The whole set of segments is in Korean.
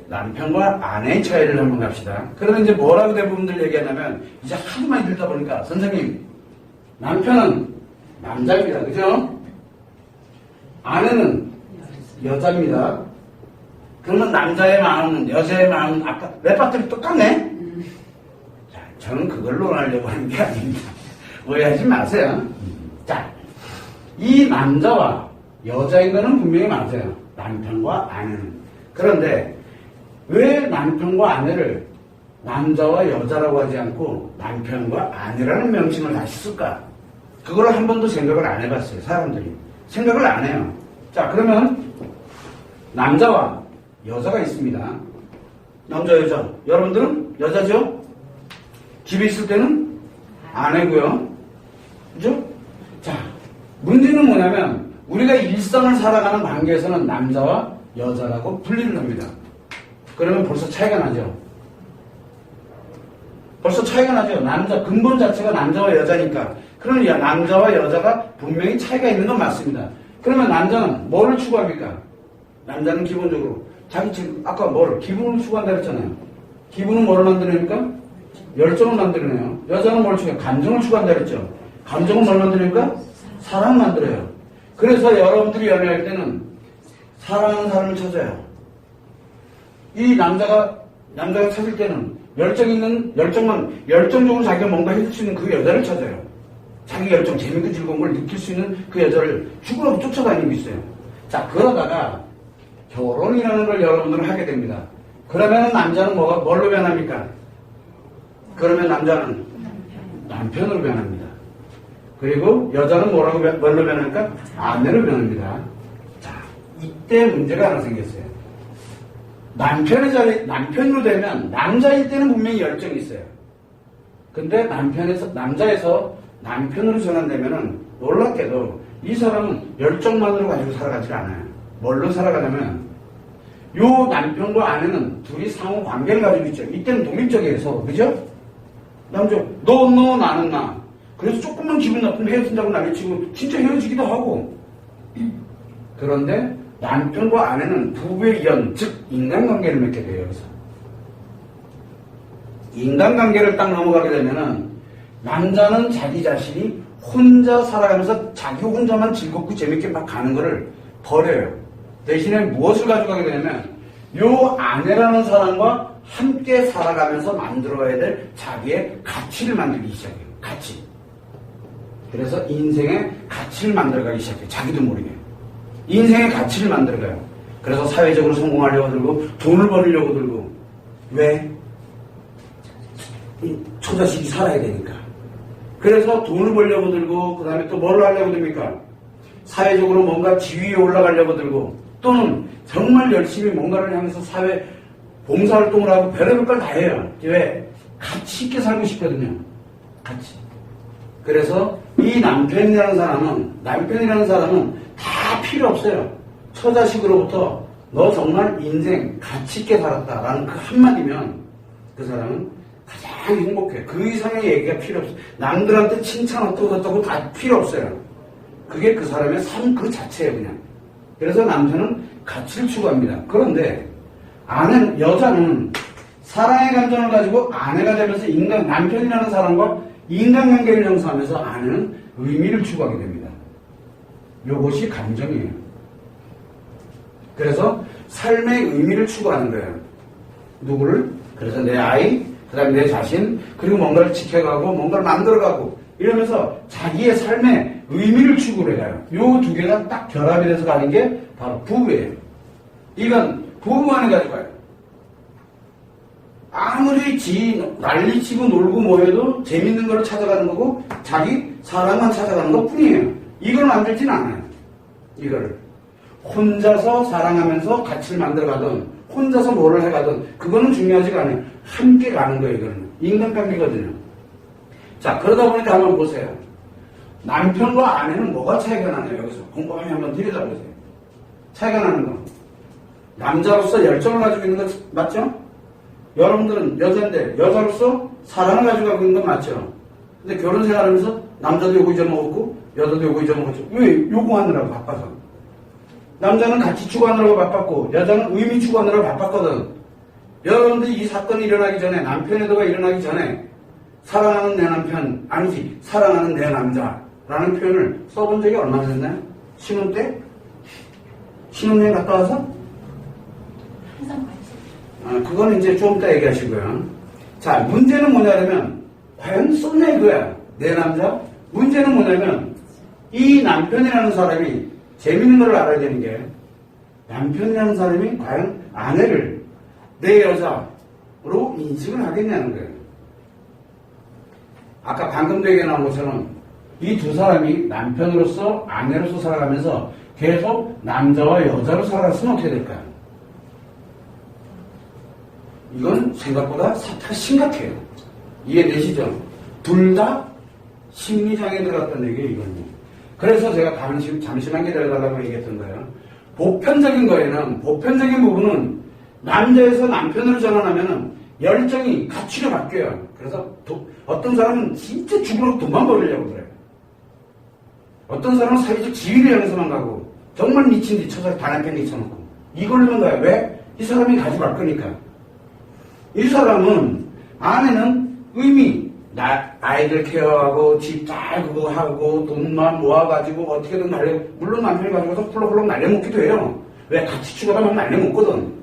남편과 아내의 차이를 한번 갑시다. 그러면 이제 뭐라고 대부분들 얘기하냐면, 이제 하도 많이 들다 보니까, 선생님, 남편은 남자입니다. 그죠? 아내는 여자입니다. 그러면 남자의 마음은, 여자의 마음은 아까 랩파트리 똑같네? 자, 저는 그걸 논하려고 하는 게 아닙니다. 오해하지 마세요. 자, 이 남자와 여자인 거는 분명히 맞아요. 남편과 아내는. 그런데 왜 남편과 아내를 남자와 여자라고 하지 않고 남편과 아내라는 명칭을 다시 쓸까? 그걸 한 번도 생각을 안 해봤어요. 사람들이. 생각을 안 해요. 자, 그러면 남자와 여자가 있습니다. 남자, 여자. 여러분들은 여자죠? 집에 있을 때는 아내고요. 그죠? 자, 문제는 뭐냐면 우리가 일상을 살아가는 관계에서는 남자와 여자라고 분리를 합니다. 그러면 벌써 차이가 나죠. 벌써 차이가 나죠. 남자, 근본 자체가 남자와 여자니까. 그러면 남자와 여자가 분명히 차이가 있는 건 맞습니다. 그러면 남자는 뭐를 추구합니까? 남자는 기본적으로 자기 지금 아까 기분을 추구한다 그랬잖아요. 기분은 뭐를 만들어냅니까? 열정을 만들어내요. 여자는 뭘 추구해요? 감정을 추구한다 그랬죠. 감정은 뭘 만들어냅니까? 사랑을 만들어요. 그래서 여러분들이 연애할 때는 사랑하는 사람을 찾아요. 이 남자가 찾을 때는 열정적으로 자기가 뭔가 해줄 수 있는 그 여자를 찾아요. 자기 열정, 재밌고 즐거운 걸 느낄 수 있는 그 여자를 죽으라고 쫓아다니고 있어요. 자, 그러다가 결혼이라는 걸 여러분들은 하게 됩니다. 그러면 남자는 뭘로 변합니까? 그러면 남자는 남편으로 변합니다. 그리고 여자는 뭘로 변할까? 아내로 변합니다. 자, 이때 문제가 하나 생겼어요. 남편으로 되면 남자일 때는 분명히 열정이 있어요. 근데 남자에서 남편으로 전환되면은 놀랍게도 이 사람은 열정만으로 가지고 살아가지가 않아요. 뭘로 살아가냐면 요 남편과 아내는 둘이 상호 관계를 가지고 있죠. 이때는 독립적이에요. 서로. 그죠? 남자 너 나는 나. 그래서 조금만 기분 나쁘면 헤어진다고 난리치고 진짜 헤어지기도 하고. 그런데 남편과 아내는 부부의 연, 즉 인간관계를 맺게 돼요. 여기서 인간관계를 딱 넘어가게 되면은 남자는 자기 자신이 혼자 살아가면서 자기 혼자만 즐겁고 재밌게 막 가는 거를 버려요. 대신에 무엇을 가져가게 되냐면 요 아내라는 사람과 함께 살아가면서 만들어야 될 자기의 가치를 만들기 시작해요. 가치. 그래서 인생의 가치를 만들어가기 시작해요. 자기도 모르게. 인생의 가치를 만들어가요. 그래서 사회적으로 성공하려고 들고 돈을 벌려고 들고. 왜? 처자식이 살아야 되니까. 그래서 돈을 벌려고 들고 그 다음에 또 뭘 하려고 듭니까? 사회적으로 뭔가 지위에 올라가려고 들고 또는 정말 열심히 뭔가를 향해서 사회 봉사활동을 하고 별의별 걸 다 해요. 왜? 가치 있게 살고 싶거든요. 가치. 그래서 이 남편이라는 사람은 다 필요 없어요. 처자식으로부터 너 정말 인생 가치 있게 살았다라는 그 한마디면 그 사람은 가장 행복해. 그 이상의 얘기가 필요 없어요. 남들한테 칭찬 어떠고 다 필요 없어요. 그게 그 사람의 삶 그 자체예요, 그냥. 그래서 남편은 가치를 추구합니다. 그런데 여자는 사랑의 감정을 가지고 아내가 되면서 남편이라는 사람과 인간관계를 형성하면서 아내는 의미를 추구하게 됩니다. 이것이 감정이에요. 그래서 삶의 의미를 추구하는 거예요. 누구를? 그래서 내 아이, 그 다음에 내 자신, 그리고 뭔가를 지켜가고 뭔가를 만들어가고 이러면서 자기의 삶의 의미를 추구를 해요. 요 두 개가 딱 결합이 돼서 가는 게 바로 부부예요. 이건 부부만이 가지고 가요. 아무리 난리치고 놀고 뭐해도 재밌는 걸 찾아가는 거고 자기 사랑만 찾아가는 것 뿐이에요. 이걸 만들진 않아요. 이거를 혼자서 사랑하면서 가치를 만들어가든 혼자서 뭐를 해가든 그거는 중요하지가 않아요. 함께 가는 거예요. 이거는 인간관계거든요. 자, 그러다 보니까 한번 보세요. 남편과 아내는 뭐가 차이가 나나요? 여기서 곰곰이 한번 들여다보세요. 차이가 나는 거. 남자로서 열정을 가지고 있는 거 맞죠? 여러분들은 여자인데 여자로서 사랑을 가지고 가고 있는 건 맞죠? 근데 결혼 생활하면서 남자도 요거 잊어먹었고 여자도 요거 잊어먹었죠. 왜? 요구하느라고 바빠서. 남자는 가치 추구하느라고 바빴고 여자는 의미 추구하느라고 바빴거든. 여러분들이 이 사건이 일어나기 전에, 남편의 도가 일어나기 전에 사랑하는 내 남편, 아니지, 사랑하는 내 남자라는 표현을 써본 적이 얼마나 됐나요? 신혼 때? 신혼여행 갔다 와서? 항상 관심. 그거는 이제 좀 이따 얘기하시고요. 자, 문제는 뭐냐면 과연 썼냐 이거야. 내 남자? 문제는 뭐냐면 이 남편이라는 사람이 재밌는 걸 알아야 되는 게 남편이라는 사람이 과연 아내를 내 여자로 인식을 하겠냐는 거예요. 아까 방금도 얘기 나온 것처럼 이 두 사람이 남편으로서 아내로서 살아가면서 계속 남자와 여자로 살아갔으면 어떻게 될까요? 이건 생각보다 사태가 심각해요. 이해되시죠? 둘 다 심리장애 들어갔다는 얘기예요, 이거는. 그래서 제가 잠시만 기다려달라고 얘기했던 거예요. 보편적인 거에는, 보편적인 부분은 남자에서 남편으로 전환하면은 열정이 가치로 바뀌어요. 그래서 어떤 사람은 진짜 죽으려고 돈만 벌으려고 그래요. 어떤 사람은 사회적 지위를 향해서만 가고 정말 미친 듯이 쳐서 단한편 미쳐놓고 이걸로만 가요. 왜? 이 사람이 가져갈 거니까. 이 사람은 아내는 의미, 아이들 케어하고 집 잘 그거 하고 돈만 모아가지고 어떻게든 물론 남편이 가지고서 훌렁훌렁 날려먹기도 해요. 왜? 같이 죽어가면 날려먹거든.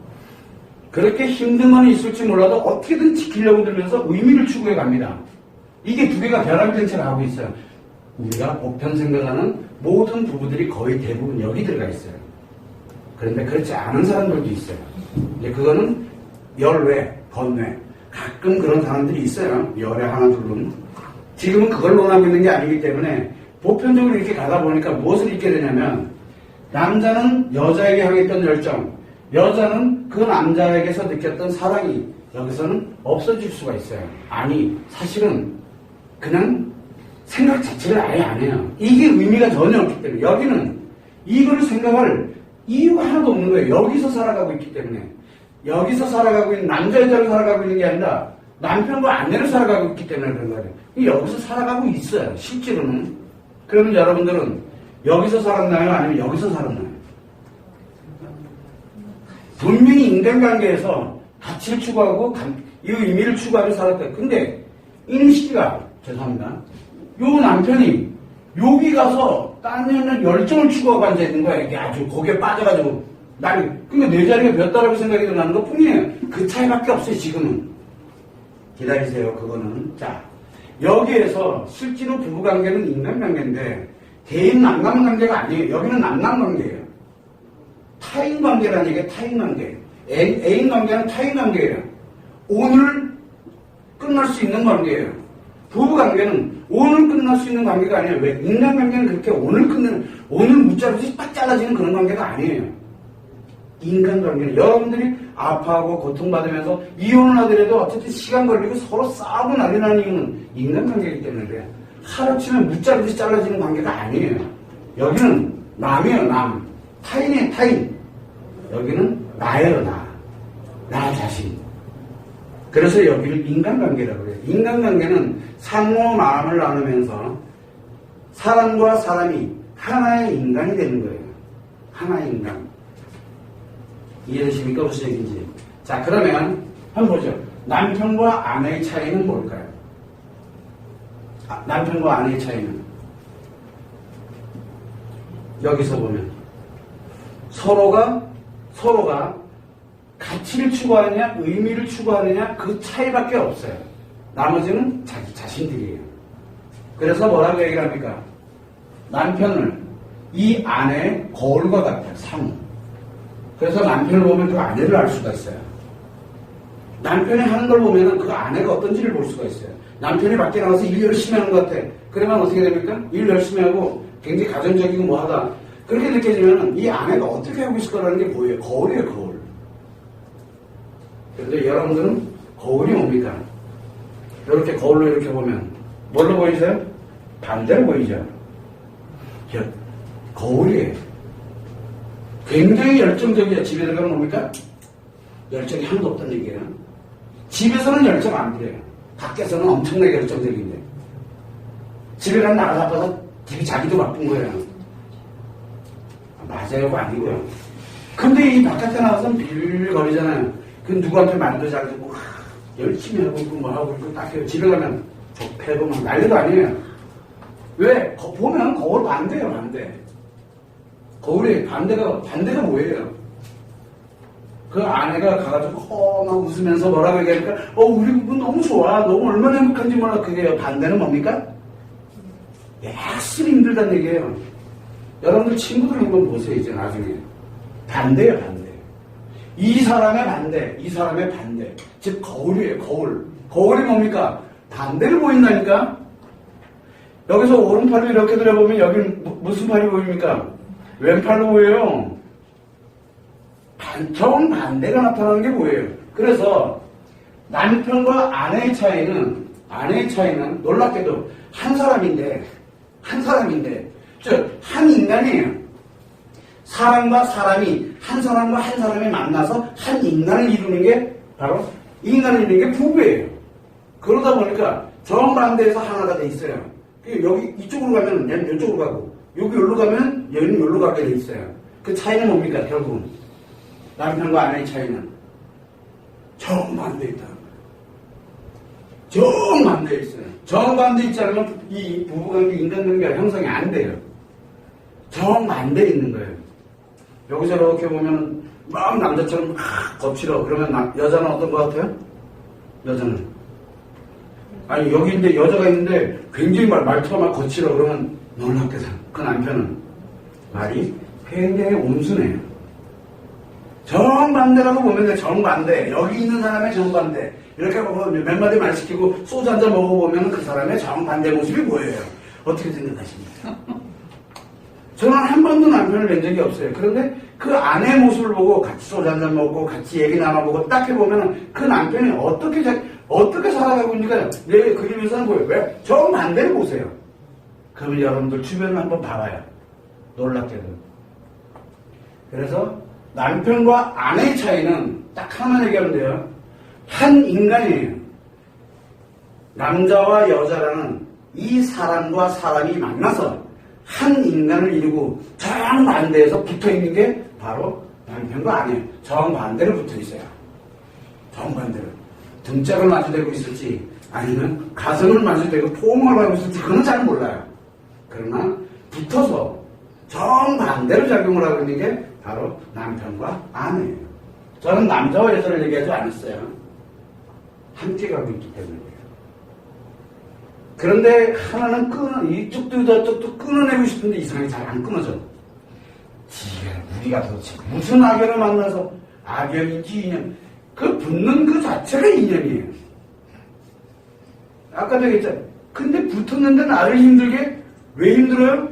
그렇게 힘든 건 있을지 몰라도 어떻게든 지키려고 들면서 의미를 추구해 갑니다. 이게 두 개가 벼랑이 된 채로 하고 있어요. 우리가 보편 생각하는 모든 부부들이 거의 대부분 여기 들어가 있어요. 그런데 그렇지 않은 사람들도 있어요. 이제 그거는 열외, 번외. 가끔 그런 사람들이 있어요. 열에 하나 둘은. 지금은 그걸 논하고 있는 게 아니기 때문에 보편적으로 이렇게 가다 보니까 무엇을 잊게 되냐면 남자는 여자에게 향했던 열정, 여자는 그 남자에게서 느꼈던 사랑이 여기서는 없어질 수가 있어요. 아니, 사실은 그냥 생각 자체를 아예 안 해요. 이게 의미가 전혀 없기 때문에 여기는 이거를 생각할 이유가 하나도 없는 거예요. 여기서 살아가고 있기 때문에. 여기서 살아가고 있는 남자 여자로 살아가고 있는 게 아니라 남편과 아내로 살아가고 있기 때문에 그런 거예요. 여기서 살아가고 있어요. 실제로는. 그러면 여러분들은 여기서 살았나요? 아니면 여기서 살았나요? 분명히 인간관계에서 가치를 추구하고 이 의미를 추구하며 살았다. 근데 이놈 시기가 죄송합니다. 요 남편이 여기 가서 딴 여는 열정을 추구하고 앉아있는 거야. 이게 아주 거기에 빠져가지고 그러니까 내 자리가 비었다라고 생각이 나는 것 뿐이에요. 그 차이밖에 없어요. 지금은. 기다리세요. 그거는. 자, 여기에서 실제로 부부관계는 인간관계인데 개인 남남관계가 아니에요. 여기는 남남관계예요. 타인관계라는 얘기가 타인관계. 애인관계는 타인관계예요. 오늘 끝날 수 있는 관계예요. 부부관계는 오늘 끝날 수 있는 관계가 아니에요. 왜? 인간관계는 그렇게 오늘 무자르듯이 딱 잘라지는 그런 관계가 아니에요. 인간관계는 여러분들이 아파하고 고통받으면서 이혼을 하더라도 어쨌든 시간 걸리고 서로 싸우고 난리 나는 이유는 인간관계이기 때문에 그래요. 하루치면 무자르듯이 잘라지는 관계가 아니에요. 여기는 남이에요. 남. 타인이에요. 타인. 여기는 나예요. 나 자신. 그래서 여기를 인간관계라고 해요. 인간관계는 상호 마음을 나누면서 사람과 사람이 하나의 인간이 되는 거예요. 하나의 인간. 이해되십니까? 무슨 얘기인지. 자, 그러면 한번 보죠. 남편과 아내의 차이는 뭘까요? 남편과 아내의 차이는 여기서 보면 서로가 가치를 추구하느냐 의미를 추구하느냐 그 차이밖에 없어요. 나머지는 자기 자신들이에요. 그래서 뭐라고 얘기를 합니까? 남편을 이 아내의 거울과 같아요. 상호. 그래서 남편을 보면 그 아내를 알 수가 있어요. 남편이 하는 걸 보면 그 아내가 어떤지를 볼 수가 있어요. 남편이 밖에 나가서 일 열심히 하는 것 같아. 그러면 어떻게 됩니까? 일 열심히 하고 굉장히 가정적이고 뭐하다. 그렇게 느껴지면 이 아내가 어떻게 하고 있을 거라는 게 보여요. 거울이에요, 거울. 그런데 여러분들은 거울이 뭡니까? 이렇게 거울로 이렇게 보면 뭘로 보이세요? 반대로 보이죠? 거울이에요. 굉장히 열정적이에요. 집에 들어가면 뭡니까? 열정이 하나도 없다는 얘기예요. 집에서는 열정 안 부려요. 밖에서는 엄청나게 열정적인데. 집에 가면 나가 바빠서 집이 자기도 바쁜 거예요. 맞아요가 아니고요. 근데 이 바깥에 나가서는 빌빌거리잖아요. 그 누구한테 말도 잘 듣고 열심히 하고 있고 뭐 하고 있고 딱 해요. 집에 가면 족패고 막 난리도 아니에요. 왜? 보면 거울 반대예요, 반대. 거울이 반대가 뭐예요? 그 아내가 가가지고 막 웃으면서 뭐라고 얘기하니까 우리 부부 너무 좋아. 너무 얼마나 행복한지 몰라. 그게 반대는 뭡니까? 확실히 힘들다는 얘기예요. 여러분들 친구들 한번 보세요. 이제 나중에 반대예요, 반대. 이 사람의 반대, 이 사람의 반대. 즉 거울이에요, 거울. 거울이 뭡니까? 반대를 보인다니까. 여기서 오른팔을 이렇게 들어보면 여기는 무슨 팔이 보입니까? 왼팔로 보여요. 정반대가 나타나는 게 뭐예요? 그래서 남편과 아내의 차이는 놀랍게도 한 사람인데 즉 한 인간이에요. 사람과 사람이 한 사람이 만나서 한 인간을 이루는 게 바로 인간을 이루는 게 부부예요. 그러다 보니까 정반대에서 하나가 돼 있어요. 여기 이쪽으로 가면 얘는 이쪽으로 가고 여기로 가면 얘는 여기로 가게 돼 있어요. 그 차이는 뭡니까? 결국은 남편과 아내의 차이는 정반대에 있다. 정반대에 있어요. 정반대에 있지 않으면 이 부부관계, 인간관계가 형성이 안 돼요. 정반대에 있는 거예요. 여기서 이렇게 보면 막 남자처럼 막 거칠어. 그러면 여자는 어떤 것 같아요? 여자는 아니 여기 이제 여자가 있는데 굉장히 말투가 막 거칠어. 그러면 놀랍게도 그 남편은 말이 굉장히 온순해요. 정반대라고 보면 돼. 정반대. 여기 있는 사람의 정반대. 이렇게 보고 몇 마디 말 시키고 소주 한잔 먹어보면 그 사람의 정반대 모습이 뭐예요? 어떻게 생각하십니까? 저는 한 번도 남편을 뵌 적이 없어요. 그런데 그 아내의 모습을 보고 같이 소주 한잔 먹고 같이 얘기 나눠보고 딱 해보면 그 남편이 어떻게 살아가고 있는가 내 그림에서는 보여요. 왜? 정반대를 보세요. 그러면 여러분들 주변을 한번 봐봐요. 놀랍게도. 그래서 남편과 아내의 차이는 딱 하나만 얘기하면 돼요. 한 인간이에요. 남자와 여자라는 이 사람과 사람이 만나서 한 인간을 이루고 정반대에서 붙어있는 게 바로 남편과 아내예요. 정반대로 붙어있어요. 정반대로. 등짝을 마주대고 있을지 아니면 가슴을 마주대고 포옹을 하고 있을지 그건 잘 몰라요. 그러나 붙어서 정반대로 작용을 하고 있는 게 바로 남편과 아내예요. 저는 남자와 여자를 얘기하지 않았어요. 함께 가고 있기 때문이에요. 그런데 하나는 이쪽도 저쪽도 끊어내고 싶은데 이상하게 잘 안 끊어져. 우리가 도대체 무슨 악연을 만나서 악연인지 인연, 그 붙는 그 자체가 인연이에요. 아까도 얘기했잖아요. 근데 붙었는데 나를 힘들게 왜 힘들어요?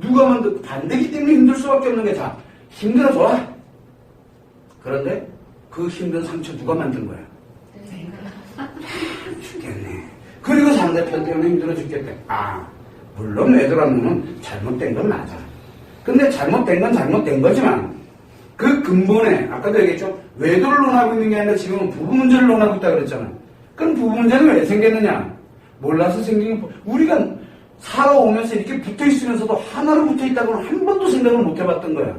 누가 만든 반대기 때문에 힘들 수밖에 없는 게 다 힘들어져. 그런데 그 힘든 상처 누가 만든 거야? 죽겠네. 그리고 상대편 때문에 힘들어 죽겠대. 물론 외도라는 잘못된 건 맞아. 근데 잘못된 건 잘못된 거지만 그 근본에 아까도 얘기했죠. 외도를 논하고 있는 게 아니라 지금은 부부 문제를 논하고 있다 그랬잖아. 그럼 부부 문제는 왜 생겼느냐? 몰라서 생긴 거. 우리가 살아오면서 이렇게 붙어있으면서도 하나로 붙어있다고는 한 번도 생각을 못 해봤던 거야.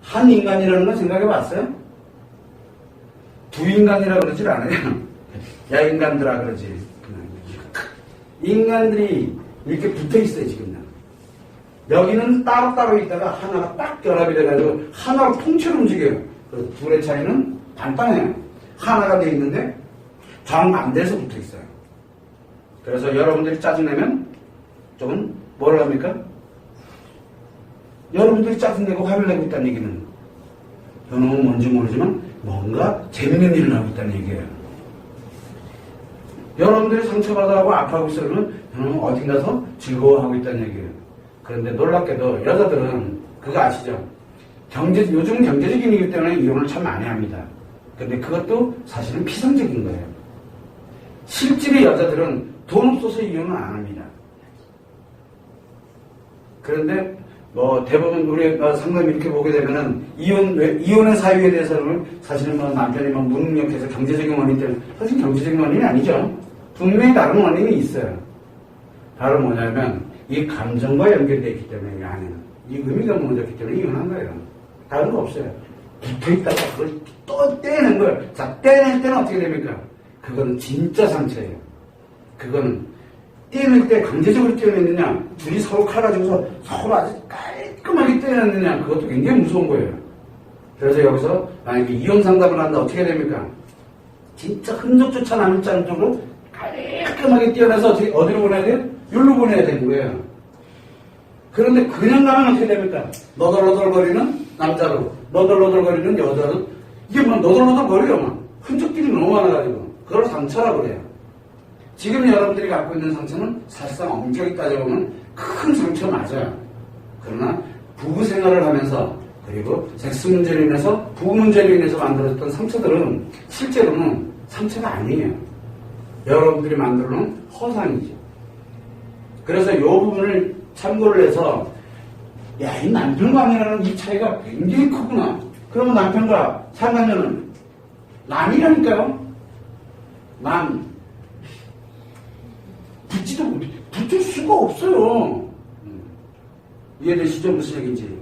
한 인간이라는 건 생각해봤어요? 두 인간이라 그러질 않아요. 야 인간들아 그러지. 인간들이 이렇게 붙어있어요 지금. 여기는 따로따로 있다가 하나가 딱 결합이 돼가지고 하나로 통째로 움직여요. 그 둘의 차이는 간단해요. 하나가 돼 있는데 정반대에서 붙어있어요. 그래서 여러분들이 짜증내면 조금 뭘 합니까? 여러분들이 짜증내고 화를 내고 있다는 얘기는 저는 뭔지 모르지만 뭔가 재밌는 일을 하고 있다는 얘기예요. 여러분들이 상처받아하고 아파하고 있으면 저는 어딘 가서 즐거워하고 있다는 얘기예요. 그런데 놀랍게도 여자들은 그거 아시죠? 요즘 경제적인 이유 때문에 이혼을 참 많이 합니다. 근데 그것도 사실은 피상적인 거예요. 실질의 여자들은 돈 없어서 이혼을 안 합니다. 그런데 대부분 우리 상담 이렇게 보게 되면은 이혼의 사유에 대해서는 사실은 남편이 무능력해서 경제적인 원인 때문에 사실 경제적인 원인이 아니죠. 분명히 다른 원인이 있어요. 바로 뭐냐면 이 감정과 연결되어 있기 때문에 이 안에는 이 의미가 무너졌기 때문에 이혼한 거예요. 다른 거 없어요. 붙어있다가 그걸 또 떼는 거예요. 자, 떼낼 때는 어떻게 됩니까? 그거는 진짜 상처예요. 그거는 떼낼 때 강제적으로 떼어냈느냐, 둘이 서로 칼 가지고서 서로 아주 깔끔하게 떼어냈느냐, 그것도 굉장히 무서운 거예요. 그래서 여기서 만약에 이혼 상담을 한다 어떻게 됩니까? 진짜 흔적조차 남지 않도록 깔끔하게 떼어내서 어디로 보내야 돼요? 여기로 보내야 되는 거예요. 그런데 그냥 가면 어떻게 됩니까? 너덜너덜거리는 남자로, 너덜너덜거리는 여자로, 이게 뭐 너덜너덜거려요. 막. 흔적들이 너무 많아가지고. 그걸 상처라고 그래요. 지금 여러분들이 갖고 있는 상처는 사실상 엄격히 따져보면 큰 상처 맞아요. 그러나 부부 생활을 하면서 그리고 섹스 문제로 인해서 부부 문제로 인해서 만들어졌던 상처들은 실제로는 상처가 아니에요. 여러분들이 만들어 놓은 허상이죠. 그래서 이 부분을 참고를 해서 야, 이 남편과 아내라는 이 차이가 굉장히 크구나. 그러면 남편과 상관녀는 남이라니까요. 남. 붙을 수가 없어요. 이해되시죠? 무슨 얘기인지.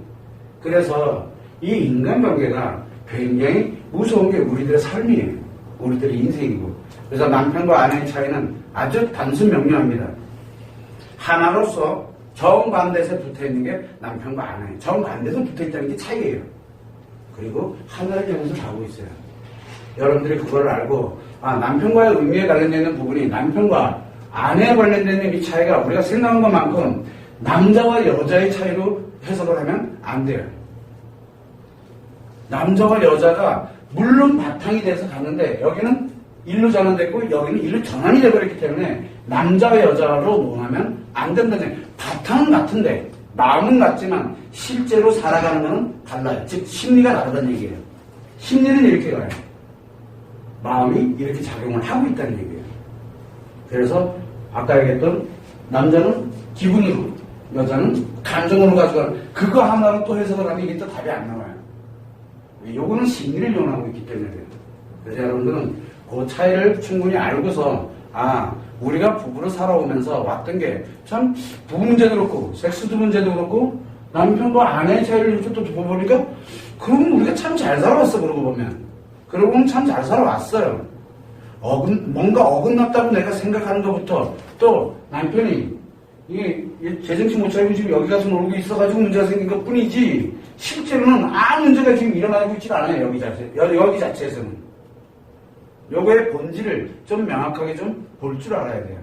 그래서 이 인간관계가 굉장히 무서운 게 우리들의 삶이에요. 우리들의 인생이고. 그래서 남편과 아내의 차이는 아주 단순 명료합니다. 하나로서 정반대에서 붙어있는 게 남편과 아내. 정반대에서 붙어있다는 게 차이예요. 그리고 하나를 향해서 가고 있어요. 여러분들이 그걸 알고 남편과의 의미에 관련되어 있는 부분이 남편과 아내에 관련되는 이 차이가 우리가 생각한 것만큼 남자와 여자의 차이로 해석을 하면 안 돼요. 남자와 여자가 물론 바탕이 돼서 갔는데 여기는 일로 전환됐고 여기는 일로 전환이 되어버렸기 때문에 남자와 여자로 논하면 안 된다는 얘기예요. 바탕은 같은데 마음은 같지만 실제로 살아가는 것은 달라요. 즉 심리가 다르다는 얘기예요. 심리는 이렇게 가요. 마음이 이렇게 작용을 하고 있다는 얘기예요. 그래서 아까 얘기했던 남자는 기분으로 여자는 감정으로 가져가는 그거 하나로 또 해석을 하면 이게 또 답이 안 나와요. 요거는 심리를 이용하고 있기 때문에 그래요. 그래서 여러분들은 그 차이를 충분히 알고서 우리가 부부로 살아오면서 왔던 게 참 부부 문제도 그렇고 섹스도 문제도 그렇고 남편과 아내의 차이를 또 보니까 그러면 우리가 참 잘 살아왔어. 그러고 보면 그러고 보면 참 잘 살아왔어요. 뭔가 어긋났다고 내가 생각하는 것부터 또 남편이 이게 재정신 못 차리고 지금 여기 가서 놀고 있어가지고 문제가 생긴 것 뿐이지 실제로는 아무 문제가 지금 일어나고 있지 않아요. 여기 자체에서는. 요거의 본질을 좀 명확하게 좀 볼 줄 알아야 돼요.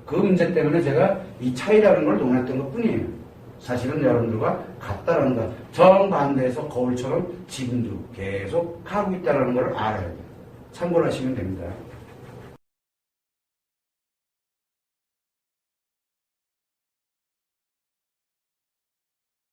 그 문제 때문에 제가 이 차이라는 걸 논했던 것 뿐이에요. 사실은 여러분들과 같다라는 것. 정반대에서 거울처럼 지금도 계속 하고 있다는 걸 알아야 돼요. 참고를 하시면 됩니다.